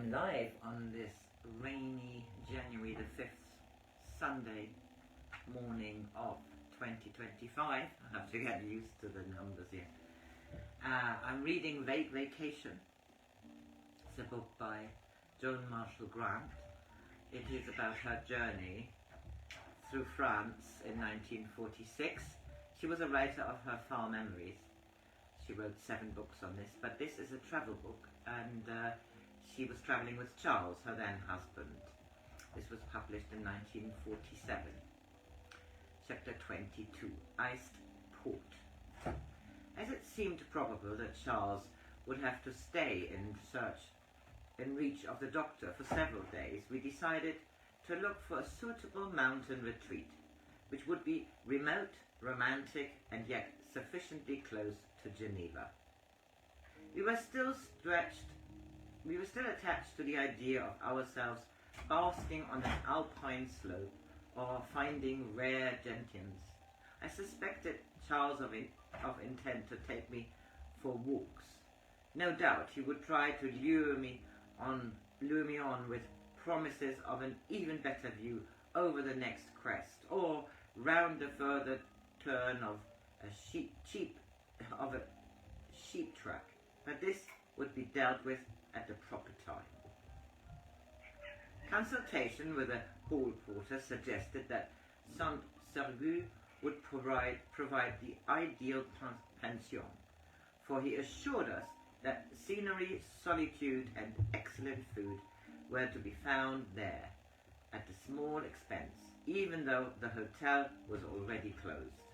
I'm live on this rainy January the 5th Sunday morning of 2025. I have to get used to the numbers here. I'm reading Vacation. It's a book by Joan Marshall Grant. It is about her journey through France in 1946. She was a writer of her far memories. She wrote 7 books on this, but this is a travel book, and she was travelling with Charles, her then husband. This was published in 1947. Chapter 22, Iced Port. As it seemed probable that Charles would have to stay in reach of the doctor for several days, we decided to look for a suitable mountain retreat, which would be remote, romantic, and yet sufficiently close to Geneva. We were still attached to the idea of ourselves basking on an alpine slope or finding rare gentians. I suspected Charles of intent to take me for walks. No doubt he would try to lure me on with promises of an even better view over the next crest, or round the further turn of a sheep track. But this would be dealt with at the proper time. Consultation with a hall porter suggested that Saint-Sergue would provide the ideal pension, for he assured us that scenery, solitude, and excellent food were to be found there at a small expense, even though the hotel was already closed.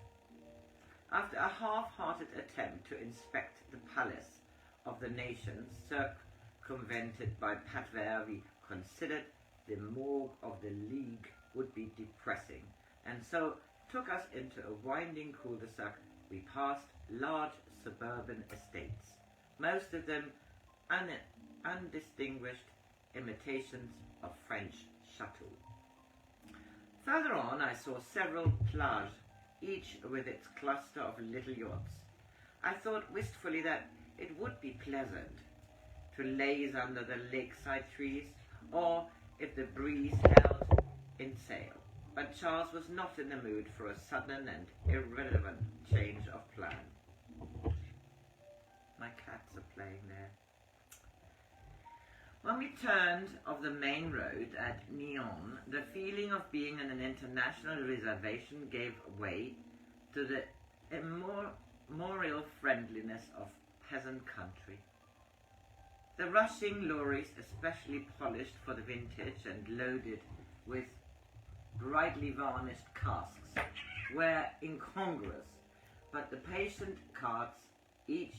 After a half-hearted attempt to inspect the palace of the nations circumvented by Petrol, we considered the morgue of the League would be depressing, and so took us into a winding cul-de-sac. We passed large suburban estates, most of them undistinguished imitations of French chateaux. Further on I saw several plages, each with its cluster of little yachts. I thought wistfully that it would be pleasant to laze under the lakeside trees, or if the breeze held, in sail. But Charles was not in the mood for a sudden and irrelevant change of plan. My cats are playing there. When we turned off the main road at Nyon, the feeling of being in an international reservation gave way to the immemorial friendliness of peasant country. The rushing lorries, especially polished for the vintage and loaded with brightly varnished casks, were incongruous, but the patient carts, each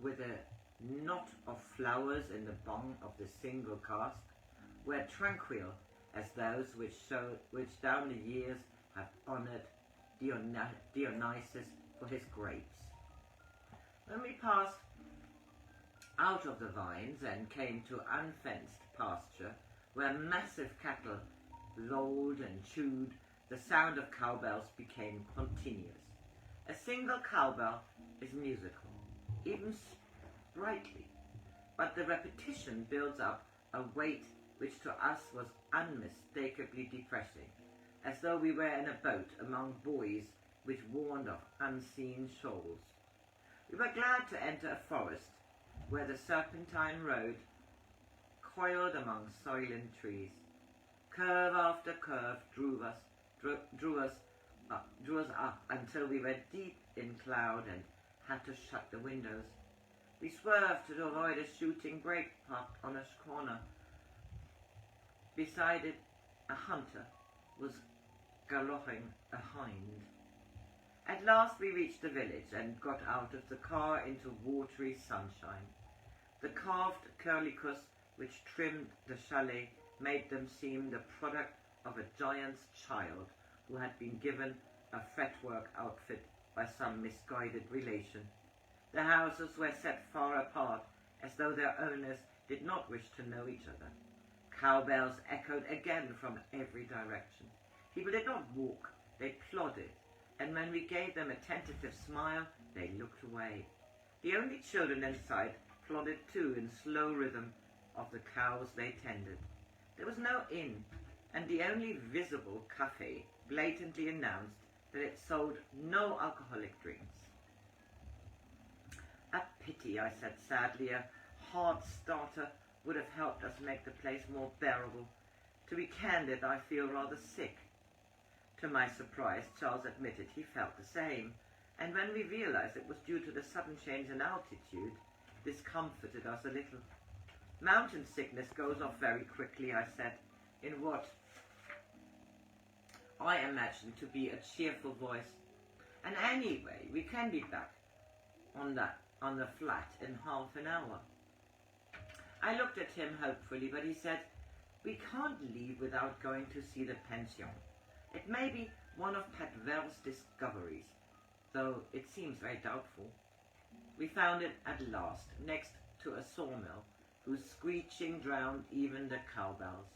with a knot of flowers in the bung of the single cask, were tranquil as those which down the years have honoured Dionysus for his grapes. When we passed out of the vines and came to unfenced pasture, where massive cattle lolled and chewed, the sound of cowbells became continuous. A single cowbell is musical, even sprightly, but the repetition builds up a weight which to us was unmistakably depressing, as though we were in a boat among buoys which warned of unseen shoals. We were glad to enter a forest where the serpentine road coiled among soiling trees. Curve after curve drew us up until we were deep in cloud and had to shut the windows. We swerved to avoid a shooting brake parked on a corner. Beside it, a hunter was galloping a hind. At last we reached the village and got out of the car into watery sunshine. The carved curlicus which trimmed the chalet made them seem the product of a giant's child who had been given a fretwork outfit by some misguided relation. The houses were set far apart, as though their owners did not wish to know each other. Cowbells echoed again from every direction. People did not walk, they plodded, and when we gave them a tentative smile, they looked away. The only children in sight plodded too in slow rhythm of the cows they tended. There was no inn, and the only visible cafe blatantly announced that it sold no alcoholic drinks. A pity, I said sadly. A hard starter would have helped us make the place more bearable. To be candid, I feel rather sick. To my surprise, Charles admitted he felt the same, and when we realized it was due to the sudden change in altitude, this comforted us a little. Mountain sickness goes off very quickly, I said, in what I imagine to be a cheerful voice. And anyway, we can be back on the flat in half an hour. I looked at him hopefully, but he said, "We can't leave without going to see the pension. It may be one of Petrol's discoveries, though it seems very doubtful." We found it at last, next to a sawmill, whose screeching drowned even the cowbells.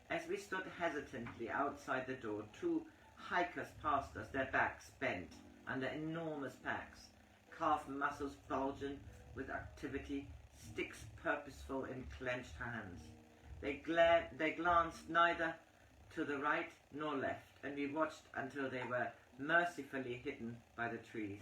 As we stood hesitantly outside the door, two hikers passed us, their backs bent under enormous packs, calf muscles bulging with activity, sticks purposeful in clenched hands. They glanced neither to the right nor left, and we watched until they were mercifully hidden by the trees.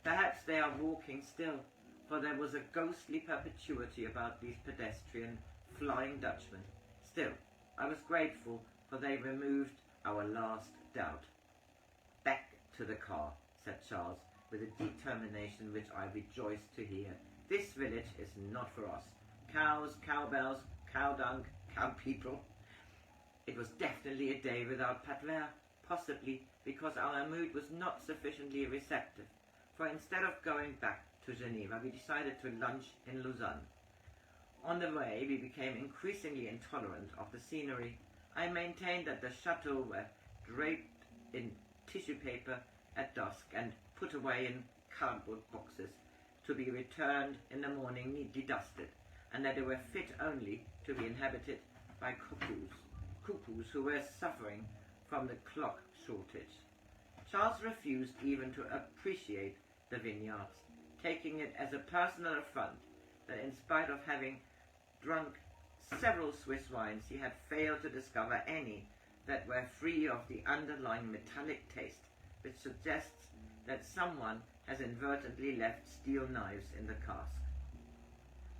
Perhaps they are walking still, for there was a ghostly perpetuity about these pedestrian Flying Dutchmen. Still, I was grateful, for they removed our last doubt. "Back to the car," said Charles, with a determination which I rejoiced to hear. "This village is not for us. Cows, cowbells, cow dung, cow people." It was definitely a day without Petrol, possibly because our mood was not sufficiently receptive, for instead of going back to Geneva, we decided to lunch in Lausanne. On the way, we became increasingly intolerant of the scenery. I maintained that the chateaux were draped in tissue paper at dusk and put away in cardboard boxes to be returned in the morning neatly dusted, and that they were fit only to be inhabited by cuckoos who were suffering from the clock shortage. Charles refused even to appreciate the vineyards, taking it as a personal affront that in spite of having drunk several Swiss wines, he had failed to discover any that were free of the underlying metallic taste, which suggests that someone has inadvertently left steel knives in the cask.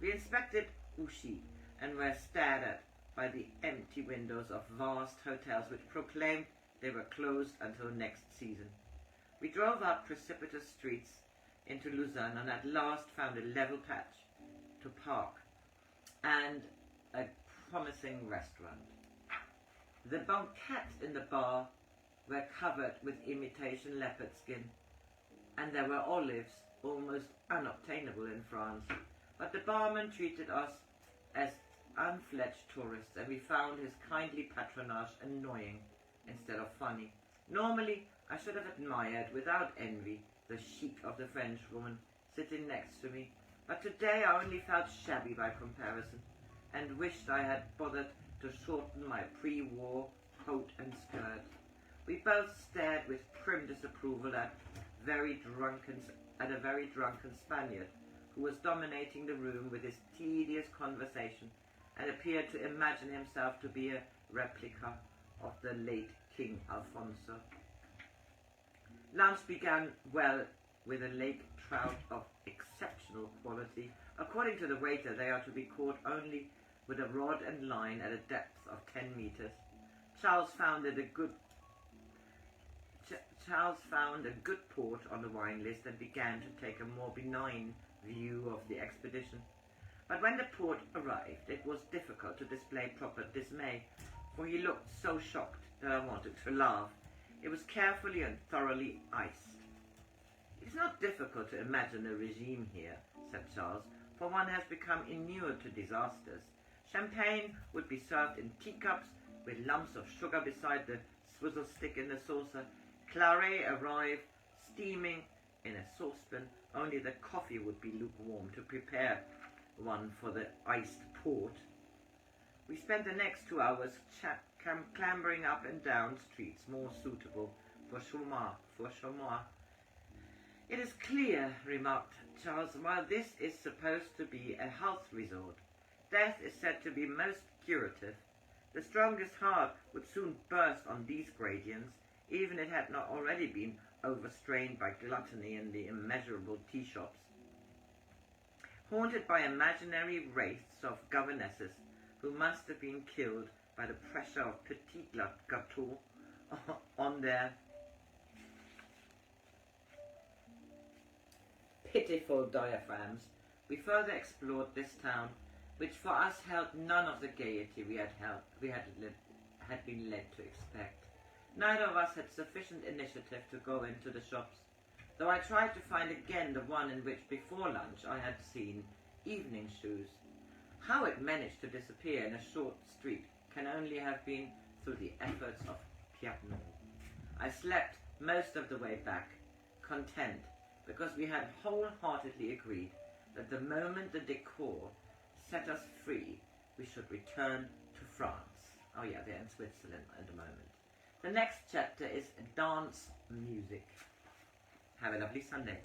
We inspected Ouchy and were stared at by the empty windows of vast hotels which proclaimed they were closed until next season. We drove up precipitous streets into Lausanne and at last found a level patch to park and a promising restaurant. The banquettes in the bar were covered with imitation leopard skin, and there were olives almost unobtainable in France. But the barman treated us as unfledged tourists, and we found his kindly patronage annoying instead of funny. Normally, I should have admired without envy the chic of the French woman sitting next to me, but today I only felt shabby by comparison, and wished I had bothered to shorten my pre-war coat and skirt. We both stared with prim disapproval at a very drunken Spaniard who was dominating the room with his tedious conversation and appeared to imagine himself to be a replica of the late King Alfonso. Lunch began well with a lake trout of exceptional quality. According to the waiter, they are to be caught only with a rod and line at a depth of 10 meters. Charles found a good port on the wine list and began to take a more benign view of the expedition. But when the port arrived, it was difficult to display proper dismay, for he looked so shocked that I wanted to laugh. It was carefully and thoroughly iced. "It's not difficult to imagine a regime here," said Charles, "for one has become inured to disasters. Champagne would be served in teacups with lumps of sugar beside the swizzle stick in the saucer. Claret arrived steaming in a saucepan, only the coffee would be lukewarm to prepare one for the iced port. We spent the next 2 hours clambering up and down streets more suitable for chamois. "It is clear," remarked Charles, "while this is supposed to be a health resort, death is said to be most curative. The strongest heart would soon burst on these gradients, even if it had not already been overstrained by gluttony in the immeasurable tea shops. Haunted by imaginary wraiths of governesses who must have been killed by the pressure of petit gâteaux on their pitiful diaphragms, we further explored this town, which for us held none of the gaiety we had been led to expect. Neither of us had sufficient initiative to go into the shops, though I tried to find again the one in which before lunch I had seen evening shoes. How it managed to disappear in a short street can only have been through the efforts of Petrol. I slept most of the way back, content, because we had wholeheartedly agreed that the moment the decor set us free, we should return to France. Oh yeah, they're in Switzerland at the moment. The next chapter is dance music. Have a lovely Sunday.